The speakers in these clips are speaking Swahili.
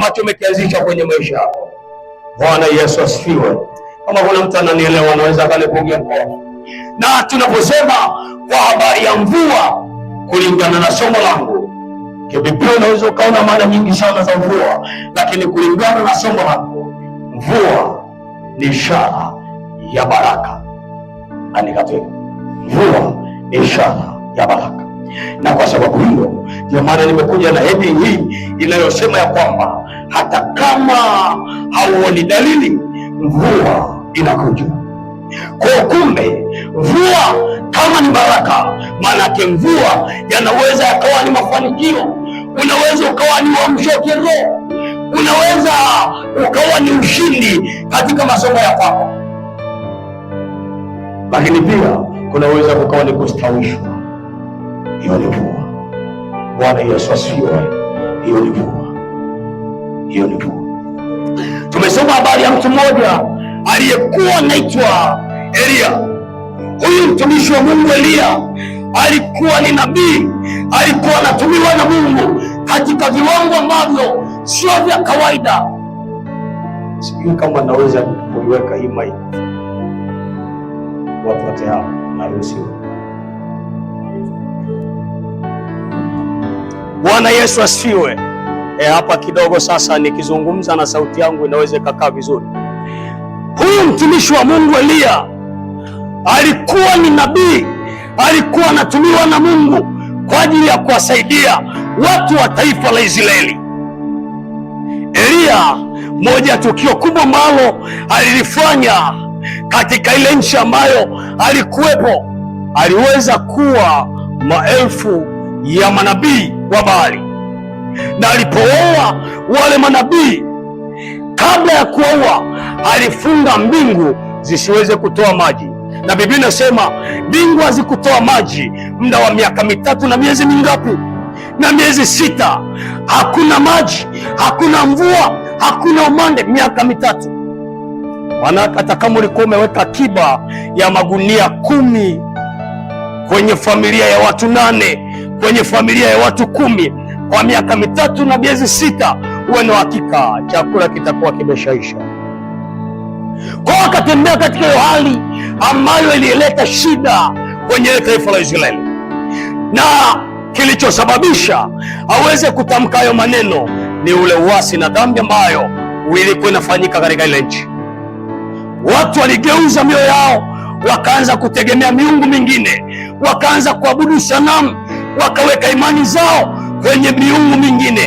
ambacho umekianzisha kwenye maisha yako. Bwana Yesu asifiwe. Kama kuna mtu ananielewa anaweza akanipungia mkono. Na tunaposema kwa habari ya mvua kulingana na somo langu, Biblia unaweza ukaona maana nyingi sana za mvua, lakini kulingana na somo langu, mvua ni ishara ya baraka. Andika tena, mvua ni ishara ya baraka. Na kwa sababu hiyo ndio maana nimekuja na heading hii inayosema ya kwamba hata kama hauoni dalili, mvua inakuja. Kwa kumbe mvua kama ni baraka, maana yake mvua yanaweza yakawa ni mafanikio, unaweza ukawa ni uamsho kiroho, unaweza ukawa ni ushindi katika masomo ya kwako, lakini pia kunaweza kukawa ni kustawishwa. Hiyo ni mvua. Bwana Yesu asifiwe. Hiyo ni mvua, hiyo ni mvua. Tumesoma habari ya mtu mmoja aliyekuwa anaitwa Elia. Huyu mtumishi wa Mungu Elia alikuwa ni nabii, alikuwa anatumiwa na Mungu katika viwango ambavyo sio vya kawaida. Sijui kama naweza kuiweka hii mic watu wote hao na ruhusiwa. Bwana Yesu asifiwe. Hapa kidogo sasa nikizungumza na sauti yangu inaweza ikakaa vizuri. Huyu mtumishi wa Mungu Elia alikuwa ni nabii, alikuwa anatumiwa na Mungu kwa ajili ya kuwasaidia watu wa taifa la Israeli. Elia, moja tukio kubwa ambalo alilifanya katika ile nchi ambayo alikuwepo, aliweza kuwa maelfu ya manabii wa Baali, na alipooa wale manabii, kabla ya kuoa alifunga mbingu zisiweze kutoa maji, na Biblia inasema mbingu hazikutoa maji muda wa miaka 3 na miezi mingapi? Na miezi 6. Hakuna maji, hakuna mvua, hakuna umande, miaka 3. Maana hata kama ulikuwa umeweka akiba ya magunia 10 kwenye familia ya watu 8, kwenye familia ya watu 10, kwa miaka 3 na miezi 6, uwe na hakika chakula kitakuwa kimeshaisha. Kwa akatembea katika hiyo hali ambayo ilileta shida kwenye taifa la Israeli, na kilichosababisha aweze kutamka hayo maneno ni ule uasi na dhambi ambayo ilikuwa inafanyika katika ile nchi. Watu waligeuza mioyo yao, wakaanza kutegemea miungu mingine, wakaanza kuabudu sanamu, wakaweka imani zao kwenye miungu mingine.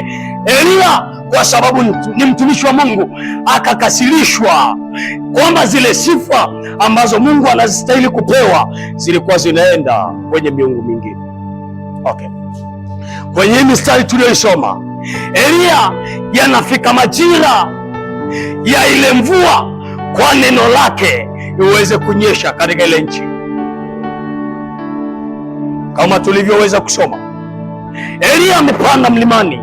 Elia, kwa sababu ni mtumishi wa Mungu, akakasirishwa kwamba zile sifa ambazo Mungu anazistahili kupewa zilikuwa zinaenda kwenye miungu mingine. Okay. Kwenye hii mistari tuliyoisoma, Elia yanafika majira ya ile mvua kwa neno lake iweze kunyesha katika ile nchi. Kama tulivyoweza kusoma, Elia amepanda mlimani,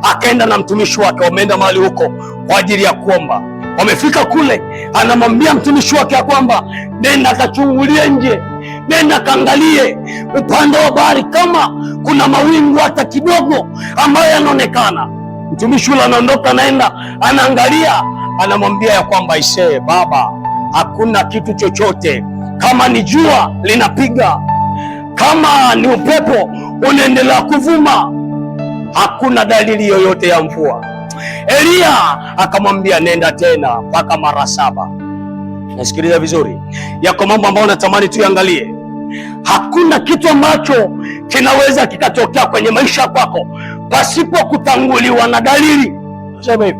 akaenda na mtumishi wake, wameenda mahali huko kwa ajili ya kuomba. Wamefika kule, anamwambia mtumishi wake ya kwamba nenda kachungulie nje, nenda kaangalie upande wa bahari kama kuna mawingu hata kidogo ambayo yanaonekana. Mtumishi yule anaondoka, naenda anaangalia, anamwambia ya kwamba isee, baba, hakuna kitu chochote. Kama ni jua linapiga, kama ni upepo unaendelea kuvuma, hakuna dalili yoyote ya mvua. Elia akamwambia nenda tena mpaka mara 7. Nasikiliza vizuri, yako mambo ambayo natamani tuangalie. Hakuna kitu ambacho kinaweza kikatokea kwenye maisha yako pasipo kutanguliwa na dalili. Sema hivi,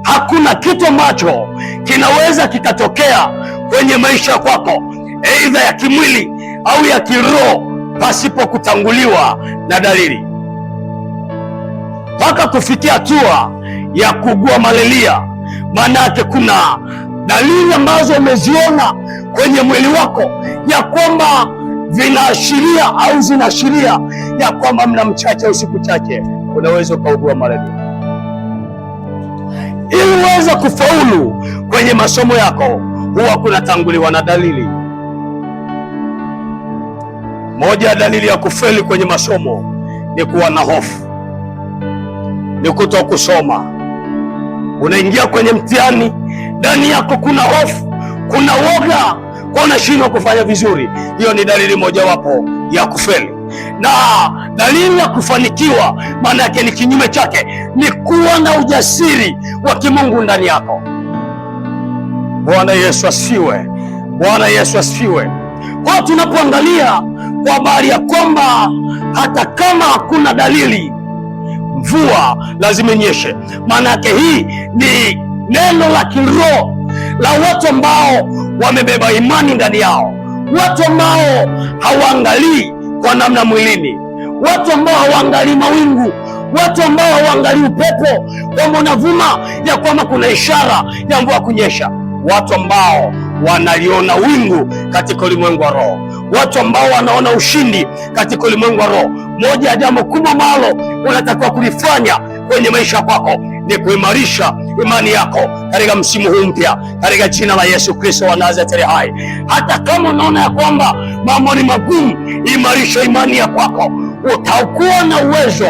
hakuna kitu ambacho kinaweza kikatokea kwenye maisha yako, aidha ya kimwili au ya kiroho, pasipo kutanguliwa na dalili. Mpaka kufikia hatua ya kuugua malaria, maana yake kuna dalili ambazo umeziona kwenye mwili wako ya kwamba vinaashiria au zinaashiria ya kwamba mna mchache au siku chache unaweza ukaugua malaria. Ili uweze kufaulu kwenye masomo yako, huwa kunatanguliwa na dalili. Moja ya dalili ya kufeli kwenye masomo ni kuwa na hofu, ni kuto kusoma, Unaingia kwenye mtihani, ndani yako kuna hofu, kuna woga, kwa unashindwa kufanya vizuri. Hiyo ni dalili mojawapo ya kufeli. Na dalili ya kufanikiwa maana yake ni kinyume chake, ni kuwa na ujasiri wa kimungu ndani yako. Bwana Yesu asifiwe. Bwana Yesu asifiwe. Kwa tunapoangalia kwa habari ya kwamba hata kama hakuna dalili, mvua lazima inyeshe. Maana yake hii ni neno la kiroho la watu ambao wamebeba imani ndani yao, watu ambao hawaangalii kwa namna mwilini, watu ambao hawaangalii mawingu, watu ambao hawaangalii upepo kwamba unavuma ya kwamba kuna ishara ya mvua kunyesha, watu ambao wanaliona wingu katika ulimwengu wa roho, watu ambao wanaona ushindi katika ulimwengu wa roho. Moja ya jambo kubwa ambalo unatakiwa kulifanya kwenye maisha yako ni kuimarisha imani yako katika msimu huu mpya, katika jina la Yesu Kristo wa Nazareti hai. Hata kama unaona ya kwamba mambo ni magumu, imarisha imani ya kwako. Utakuwa na uwezo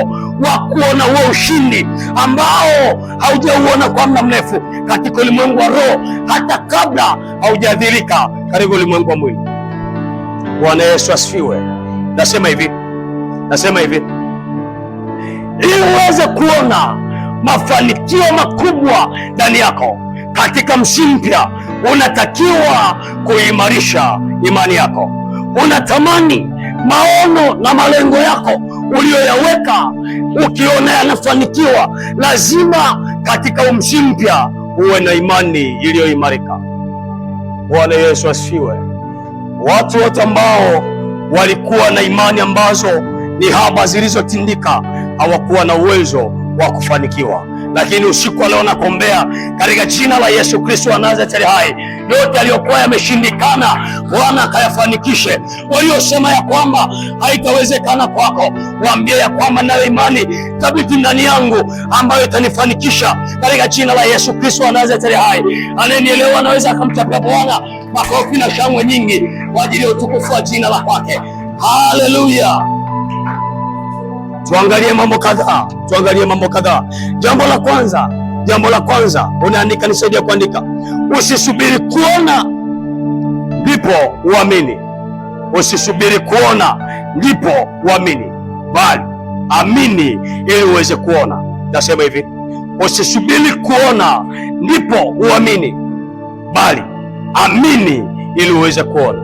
wa kuona huo ushindi ambao haujauona kwa muda mrefu katika ulimwengu wa roho, hata kabla haujadhirika katika ulimwengu wa mwili. Bwana Yesu asifiwe. Nasema hivi ili uweze kuona mafanikio makubwa ndani yako katika msimu mpya, unatakiwa kuimarisha imani yako. Unatamani maono na malengo yako uliyoyaweka ukiona yanafanikiwa, lazima katika msimu mpya uwe na imani iliyoimarika. Bwana Yesu asifiwe. Watu wote ambao walikuwa na imani ambazo ni haba zilizotindika hawakuwa na uwezo wa kufanikiwa. Lakini usiku wa leo nakuombea katika jina la Yesu Kristo wa Nazareti hai, yote aliyokuwa yameshindikana Bwana akayafanikishe. Waliosema ya kwamba haitawezekana kwako, waambie ya kwamba nayo imani thabiti ndani yangu ambayo itanifanikisha katika jina la Yesu Kristo wa Nazareti hai. Anayenielewa anaweza akamchapia Bwana makofi na shangwe nyingi kwa ajili ya utukufu wa jina la kwake. Haleluya. Tuangalie mambo kadhaa. Jambo la kwanza, unaandika, nisaidia kuandika. Usisubiri kuona ndipo uamini. Usisubiri kuona ndipo uamini, bali amini ili uweze kuona. Nasema hivi, usisubiri kuona ndipo uamini, bali amini ili uweze kuona.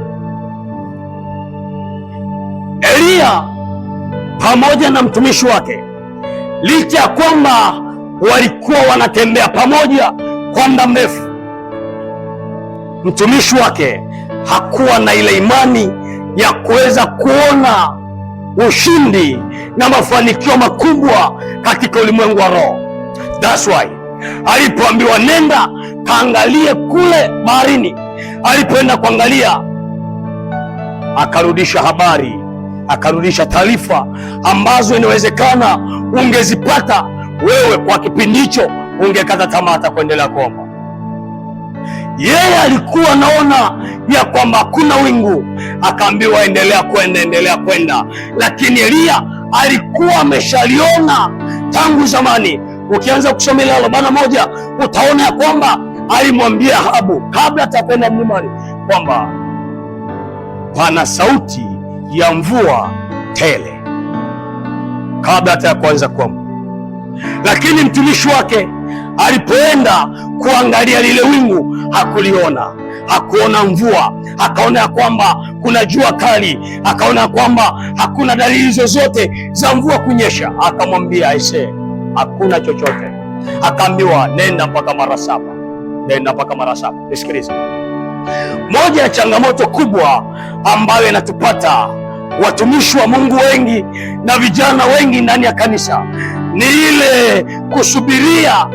Elia pamoja na mtumishi wake, licha ya kwamba walikuwa wanatembea pamoja kwa muda mrefu, mtumishi wake hakuwa na ile imani ya kuweza kuona ushindi na mafanikio makubwa katika ulimwengu wa roho. That's why alipoambiwa nenda kaangalie kule baharini, alipoenda kuangalia, akarudisha habari, akarudisha taarifa ambazo inawezekana ungezipata wewe kwa kipindi hicho, ungekata tamaa hata kuendelea kuomba. Yeye alikuwa anaona ya kwamba hakuna wingu, akaambiwa endelea kwenda, lakini Elia alikuwa ameshaliona tangu zamani. Ukianza kusoma ile 41 utaona ya kwamba alimwambia Ahabu kabla atakwenda mlimani kwamba pana sauti ya mvua tele, kabla hata ya kuanza kuomba. Lakini mtumishi wake alipoenda kuangalia lile wingu hakuona mvua, akaona ya kwamba kuna jua kali, akaona ya kwamba hakuna dalili zozote za mvua kunyesha. Akamwambia aisee, hakuna chochote. Akaambiwa nenda mpaka mara 7. Nisikilize, moja ya changamoto kubwa ambayo inatupata watumishi wa Mungu wengi na vijana wengi ndani ya kanisa ni ile kusubiria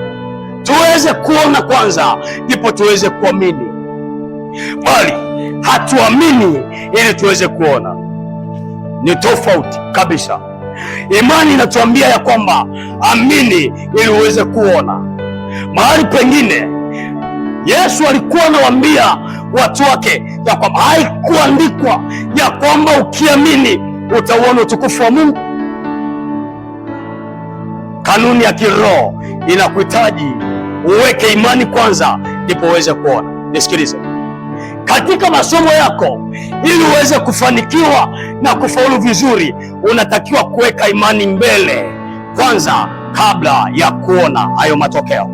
tuweze kuona kwanza ndipo tuweze kuamini, bali hatuamini ili tuweze kuona. Ni tofauti kabisa. Imani inatuambia ya kwamba amini ili uweze kuona. Mahali pengine Yesu alikuwa anawaambia watu wake ya kwamba haikuandikwa ya kwamba ukiamini utauona utukufu wa Mungu. Kanuni ya kiroho inakuhitaji uweke imani kwanza, ndipo uweze kuona. Nisikilize, katika masomo yako, ili uweze kufanikiwa na kufaulu vizuri, unatakiwa kuweka imani mbele kwanza kabla ya kuona hayo matokeo.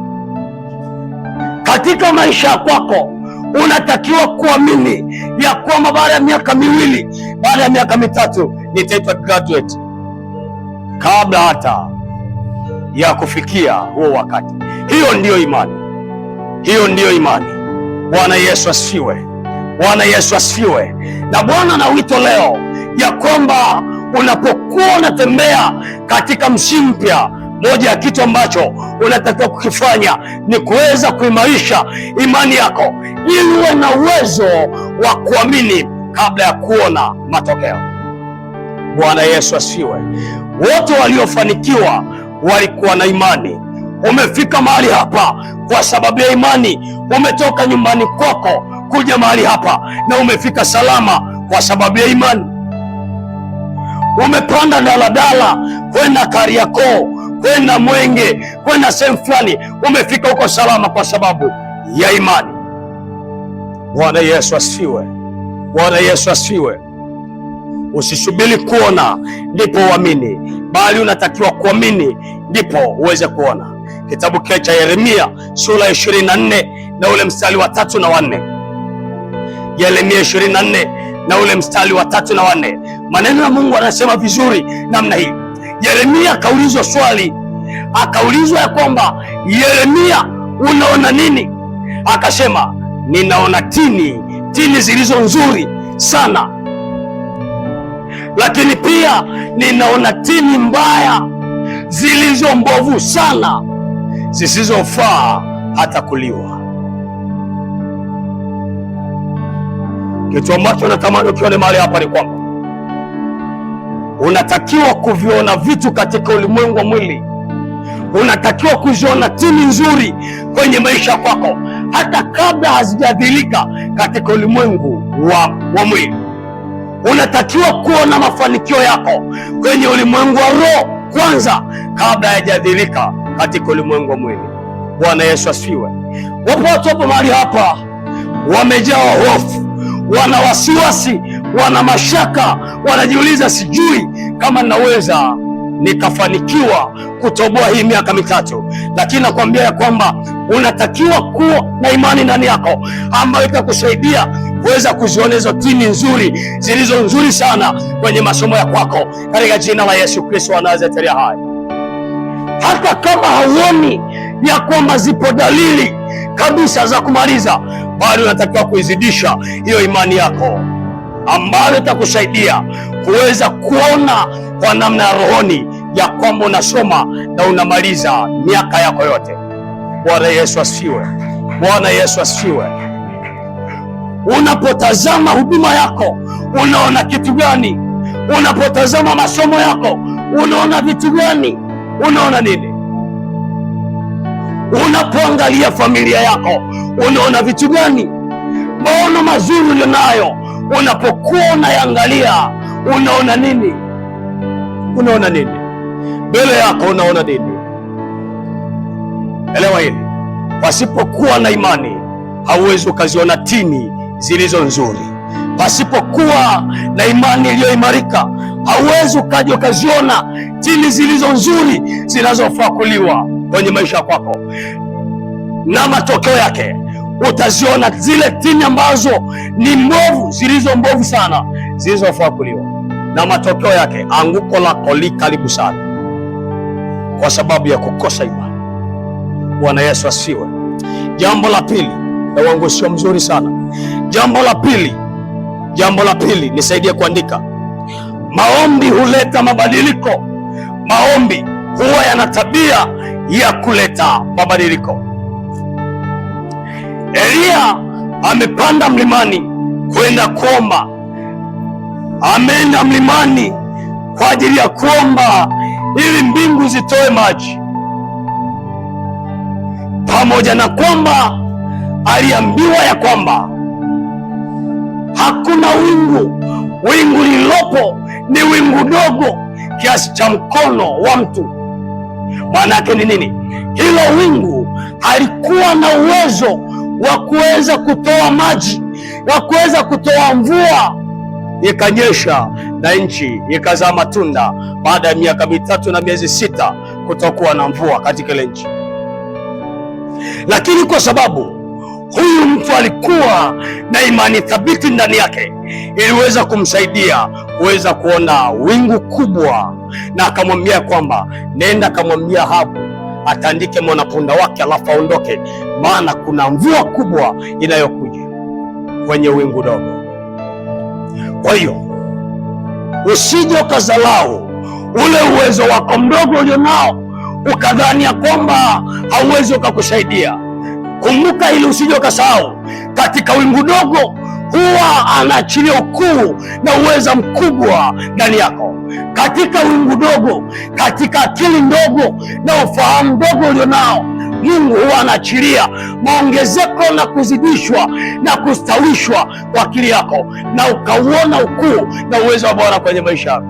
Katika maisha kwako unatakiwa kuamini ya kwamba baada ya miaka miwili, baada ya miaka mitatu nitaitwa graduate, kabla hata ya kufikia huo wakati. Hiyo ndiyo imani, hiyo ndiyo imani. Bwana Yesu asifiwe, Bwana Yesu asifiwe. Na Bwana na wito leo ya kwamba unapokuwa unatembea katika msimu mpya, moja ya kitu ambacho unatakiwa kukifanya ni kuweza kuimarisha imani yako, ili uwe na uwezo wa kuamini kabla ya kuona matokeo. Bwana Yesu asifiwe. Wote waliofanikiwa walikuwa na imani. Umefika mahali hapa kwa sababu ya imani. Umetoka nyumbani kwako kuja mahali hapa na umefika salama kwa sababu ya imani. Umepanda daladala kwenda Kariakoo, kwenda Mwenge, kwenda sehemu fulani, umefika huko salama kwa sababu ya imani. Bwana Yesu asifiwe, Bwana Yesu asifiwe. Usisubiri kuona ndipo uamini, bali unatakiwa kuamini ndipo uweze kuona. Kitabu kile cha Yeremia sura 24 na ule mstari wa 3 na 4. Yeremia 24 na ule mstari wa 3 na 4. Maneno ya Mungu anasema vizuri namna hii. Yeremia akaulizwa swali, akaulizwa ya kwamba, Yeremia, unaona nini? Akasema, ninaona tini zilizo nzuri sana, lakini pia ninaona tini mbaya zilizo mbovu sana, zisizofaa hata kuliwa. Kitu ambacho natamani ukione mahali hapa ni kwamba unatakiwa kuviona vitu katika ulimwengu wa mwili. Unatakiwa kuziona tini nzuri kwenye maisha kwako hata kabla hazijadhihirika katika ulimwengu wa mwili. Unatakiwa kuona mafanikio yako kwenye ulimwengu wa roho kwanza kabla hayajadhihirika katika ulimwengu wa mwili. Bwana Yesu asifiwe. Wapo watu hapo mahali hapa wamejawa hofu, wana wasiwasi, wana mashaka, wanajiuliza, sijui kama naweza nikafanikiwa kutoboa hii miaka mitatu. Lakini nakwambia ya kwamba unatakiwa kuwa na imani ndani yako ambayo itakusaidia kuweza kuziona hizo tini nzuri zilizo nzuri sana kwenye masomo ya kwako, katika jina la Yesu Kristo wa Nazareti hai. Hata kama hauoni ya kwamba zipo dalili kabisa za kumaliza, bado unatakiwa kuizidisha hiyo imani yako ambayo itakusaidia kuweza kuona kwa namna ya rohoni ya kwamba unasoma na unamaliza miaka yako yote. Bwana Yesu asifiwe, Bwana Yesu asifiwe. Unapotazama huduma yako unaona kitu gani? Unapotazama masomo yako unaona vitu gani? Unaona nini? Unapoangalia familia yako unaona vitu gani? Maono mazuri ulionayo unapokuwa unayangalia unaona nini? Unaona nini? Mbele yako unaona nini? Elewa hili, pasipokuwa na imani hauwezi ukaziona tini zilizo nzuri. Pasipokuwa na imani iliyoimarika hauwezi ukaja ukaziona tini zilizo nzuri zinazofaa kuliwa kwenye maisha yako, na matokeo yake utaziona zile tini ambazo ni mbovu, zilizo mbovu sana, zilizofaa kuliwa, na matokeo yake anguko lako li karibu sana, kwa sababu ya kukosa imani. Bwana Yesu asifiwe. Jambo la pili, na wangu sio mzuri sana. Jambo la pili, nisaidie kuandika. Maombi huleta mabadiliko. Maombi huwa yana tabia ya kuleta mabadiliko. Elia amepanda mlimani kwenda kuomba. Ameenda mlimani kwa ajili ya kuomba ili mbingu zitoe maji. Pamoja na kwamba aliambiwa ya kwamba hakuna wingu, wingu lililopo ni wingu dogo kiasi cha mkono wa mtu. Maana yake ni nini? Hilo wingu halikuwa alikuwa na uwezo wa kuweza kutoa maji, wa kuweza kutoa mvua, ikanyesha na nchi ikazaa matunda baada ya miaka 3 na miezi 6 kutokuwa na mvua katika ile nchi. Lakini kwa sababu huyu mtu alikuwa na imani thabiti ndani yake, iliweza kumsaidia kuweza kuona wingu kubwa, na akamwambia kwamba nenda kamwambia Ahabu atandike mwanapunda wake alafu aondoke, maana kuna mvua kubwa inayokuja kwenye wingu dogo. Kwa hiyo usije ukazalau ule uwezo wako mdogo ulionao ukadhani ya kwamba hauwezi ukakusaidia. Kumbuka ili usije ukasahau, katika wingu dogo huwa anaachilia ukuu na uweza mkubwa ndani yako. Katika wingu dogo, katika akili ndogo na ufahamu dogo ulionao, Mungu huwa anaachilia maongezeko na kuzidishwa na kustawishwa kwa akili yako, na ukauona ukuu na uwezo wa Bwana kwenye maisha yako.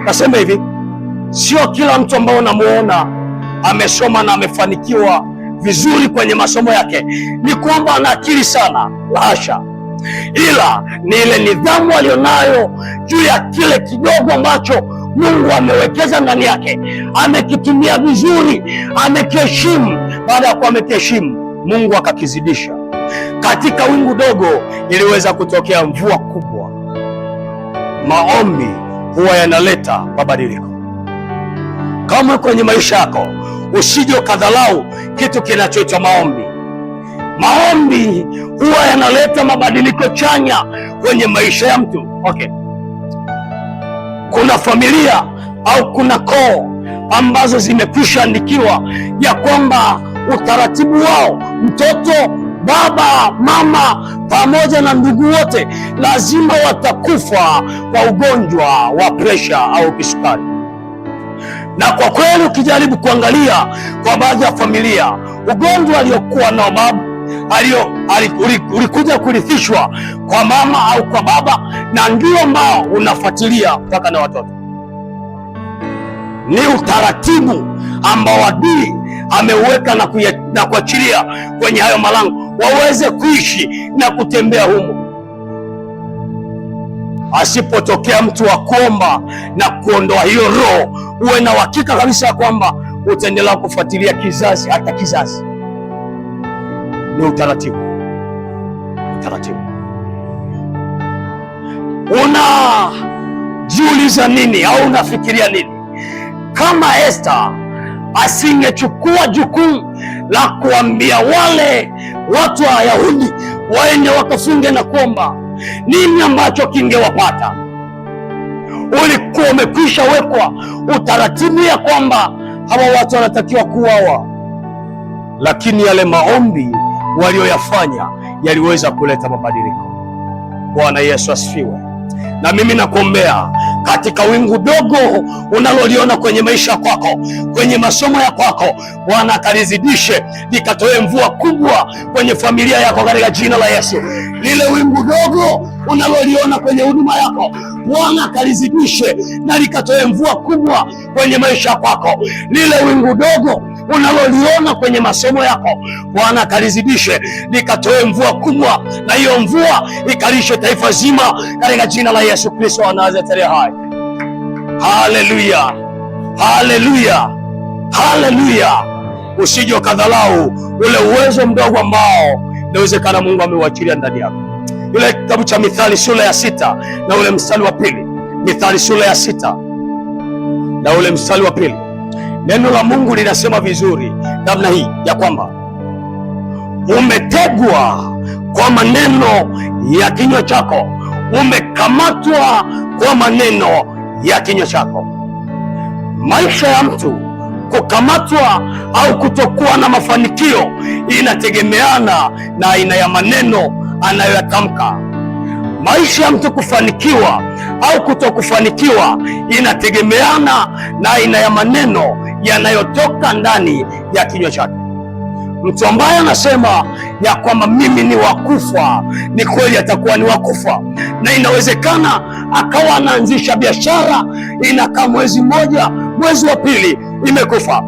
Nasema hivi, sio kila mtu ambaye unamuona amesoma na amefanikiwa vizuri kwenye masomo yake ni kwamba ana akili sana, la hasha, ila ni ile nidhamu alionayo juu ya kile kidogo ambacho Mungu amewekeza ndani yake, amekitumia vizuri, amekiheshimu. Baada ya kuwa amekiheshimu, Mungu akakizidisha. Katika wingu dogo iliweza kutokea mvua kubwa. Maombi huwa yanaleta mabadiliko. Kama kwenye maisha yako, usije ukadhalau kitu kinachoitwa maombi. Maombi huwa yanaleta mabadiliko chanya kwenye maisha ya mtu. Okay. Kuna familia au kuna koo ambazo zimekwisha andikiwa ya kwamba utaratibu wao, mtoto, baba, mama pamoja na ndugu wote lazima watakufa kwa ugonjwa wa presha au kisukari. Na kwa kweli ukijaribu kuangalia kwa baadhi ya familia, ugonjwa aliokuwa nao babu ulikuja kurithishwa kwa mama au kwa baba, na ndio ambao unafuatilia mpaka na watoto. Ni utaratibu ambao adui ameuweka na kuachilia kwenye hayo malango waweze kuishi na kutembea humo. Asipotokea mtu wa kuomba na kuondoa hiyo roho, uwe na uhakika kabisa ya kwamba utaendelea kufuatilia kizazi hata kizazi. Ni utaratibu. Unajiuliza nini au unafikiria nini kama Esther asingechukua jukumu la kuambia wale watu wa Wayahudi waende wakafunge na kuomba? Nini ambacho kingewapata? Ulikuwa umekwisha wekwa utaratibu ya kwamba hawa watu wanatakiwa kuuawa, lakini yale maombi walioyafanya yaliweza kuleta mabadiliko. Bwana Yesu asifiwe. Na mimi nakuombea katika wingu dogo unaloliona kwenye maisha kwako, kwenye masomo ya kwako, Bwana akalizidishe likatoe mvua kubwa kwenye familia yako katika jina la Yesu. Lile wingu dogo unaloliona kwenye huduma yako, Bwana akalizidishe na likatoe mvua kubwa kwenye maisha kwako. Lile wingu dogo unaloliona kwenye masomo yako, Bwana akalizidishe likatoe mvua kubwa, na hiyo mvua ikalishe taifa zima katika jina la Yesu Kristo wa Nazareti hai. Haleluya, haleluya, haleluya. Usije ukadhalau ule uwezo mdogo ambao inawezekana Mungu ameuachilia ndani yako. Ile kitabu cha Mithali sura ya 6 na ule mstari wa 2. Mithali sura ya 6 na ule mstari wa 2. Neno la Mungu linasema vizuri namna hii ya kwamba umetegwa kwa maneno ya kinywa chako, umekamatwa kwa maneno ya kinywa chako. Maisha ya mtu kukamatwa au kutokuwa na mafanikio inategemeana na aina ya maneno anayoyatamka. Maisha ya mtu kufanikiwa au kutokufanikiwa inategemeana na aina ya maneno yanayotoka ndani ya kinywa chake. Mtu ambaye anasema ya kwamba mimi ni wakufa, ni kweli atakuwa ni wakufa, na inawezekana akawa anaanzisha biashara, inakaa mwezi mmoja, mwezi wa pili imekufa.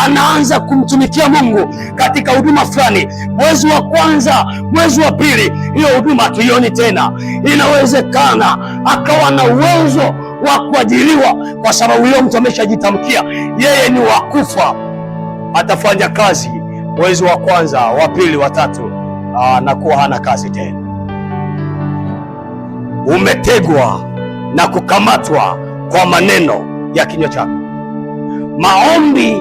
Anaanza kumtumikia Mungu katika huduma fulani, mwezi wa kwanza, mwezi wa pili, hiyo huduma hatuioni tena. Inawezekana akawa na uwezo wa kuajiriwa, kwa sababu huyo mtu ameshajitamkia yeye ni wa kufa. Atafanya kazi mwezi wa kwanza, wa pili, wa tatu, anakuwa hana kazi tena. Umetegwa na kukamatwa kwa maneno ya kinywa chako. Maombi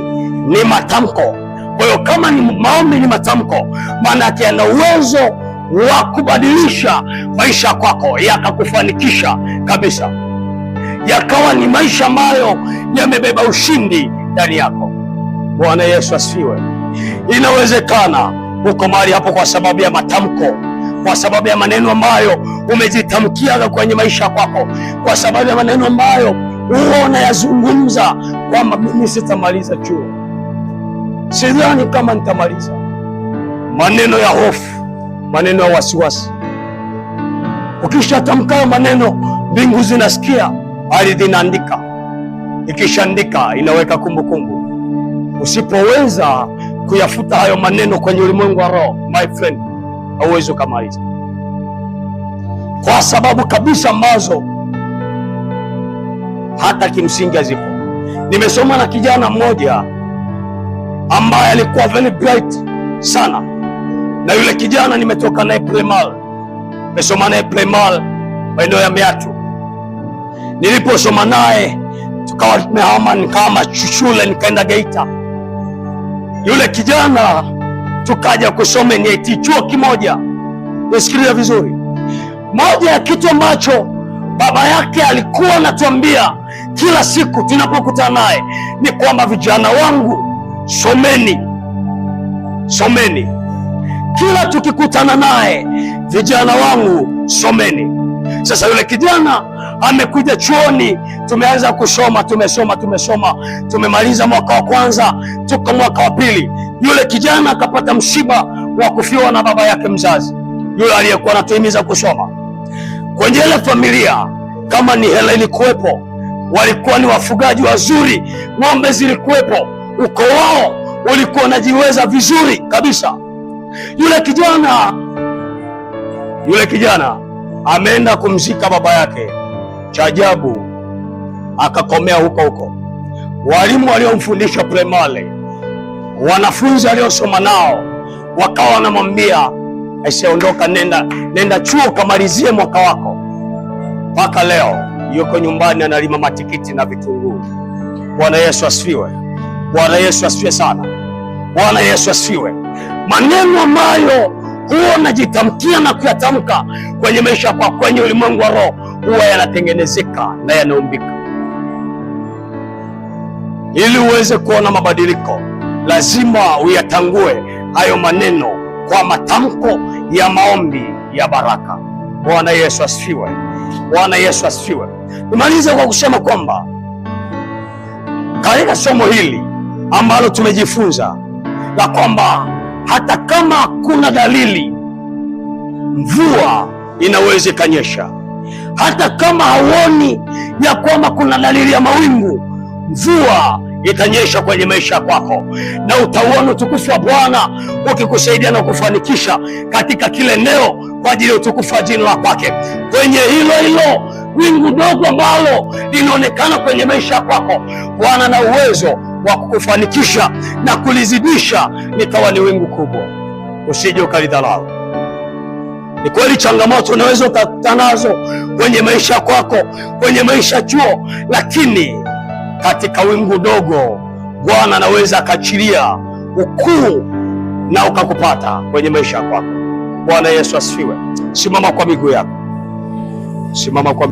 ni matamko. Kwa hiyo kama ni maombi ni matamko, maana yake yana uwezo wa kubadilisha maisha kwako, yakakufanikisha kabisa, yakawa ni maisha ambayo yamebeba ushindi ndani yako. Bwana Yesu asifiwe. Inawezekana uko mahali hapo kwa sababu ya matamko, kwa sababu ya maneno ambayo umejitamkia kwenye maisha kwako, kwa sababu ya maneno ambayo huwa unayazungumza kwamba mimi sitamaliza chuo, sidhani kama nitamaliza. Maneno ya hofu, maneno ya wasiwasi. Ukishatamka maneno, mbingu zinasikia, ardhi inaandika. Ikishaandika inaweka kumbukumbu. Usipoweza kuyafuta hayo maneno kwenye ulimwengu wa roho, my friend, hauwezi kumaliza, kwa sababu kabisa ambazo hata kimsingi hazipo. Nimesoma na kijana mmoja ambaye alikuwa very bright sana, na yule kijana nimetoka naye primary, nimesoma naye primary maeneo ya Meatu. Niliposoma naye tukawa tumehama, nikahama shule nikaenda Geita. Yule kijana tukaja kusoma NIT, chuo kimoja. Nisikilize vizuri, moja ya kitu ambacho baba yake alikuwa anatuambia kila siku tunapokutana naye ni kwamba vijana wangu, someni, someni. Kila tukikutana naye, vijana wangu, someni. Sasa yule kijana amekuja chuoni, tumeanza kusoma, tumesoma, tumemaliza mwaka wa kwanza, tuko mwaka wa pili. Yule kijana akapata msiba wa kufiwa na baba yake mzazi, yule aliyekuwa anatuhimiza kusoma. Kwenye ile familia, kama ni hela ilikuwepo, walikuwa ni wafugaji wazuri, ng'ombe zilikuwepo, ukoo wao ulikuwa unajiweza vizuri kabisa. Yule kijana ameenda kumzika baba yake. Cha ajabu, akakomea huko. Walimu waliomfundisha primary, wanafunzi waliosoma nao, wakawa wanamwambia asiondoka, nenda chuo kamalizie mwaka wako. Mpaka leo yuko nyumbani analima matikiti na vitunguu. Bwana Yesu asifiwe. Bwana Yesu asifiwe sana. Bwana Yesu asifiwe. Maneno ambayo huwa unajitamkia na kuyatamka kwenye maisha kwa kwenye ulimwengu wa roho huwa yanatengenezeka na yanaumbika. Ili uweze kuona mabadiliko, lazima uyatangue hayo maneno kwa matamko ya maombi ya baraka. Bwana Yesu asifiwe. Bwana Yesu asifiwe. Nimalize kwa kusema kwamba katika somo hili ambalo tumejifunza la kwamba hata kama hakuna dalili, mvua inaweza ikanyesha. Hata kama hauoni ya kwamba kuna dalili ya mawingu, mvua itanyesha kwenye maisha yako, na utauona utukufu wa Bwana ukikusaidia na kufanikisha katika kile eneo kwa ajili ya utukufu wa jina la kwake. Kwenye hilo wingu dogo ambalo linaonekana kwenye maisha yako, Bwana na uwezo wa kukufanikisha na kulizidisha likawa ni wingu kubwa. Usije ukalidharau. Ni kweli changamoto unaweza ukakutana nazo kwenye maisha yako, kwenye maisha chuo, lakini katika wingu dogo Bwana anaweza akachilia ukuu na ukakupata kwenye maisha yako. Bwana Yesu asifiwe. Simama kwa miguu yako. Simama kwa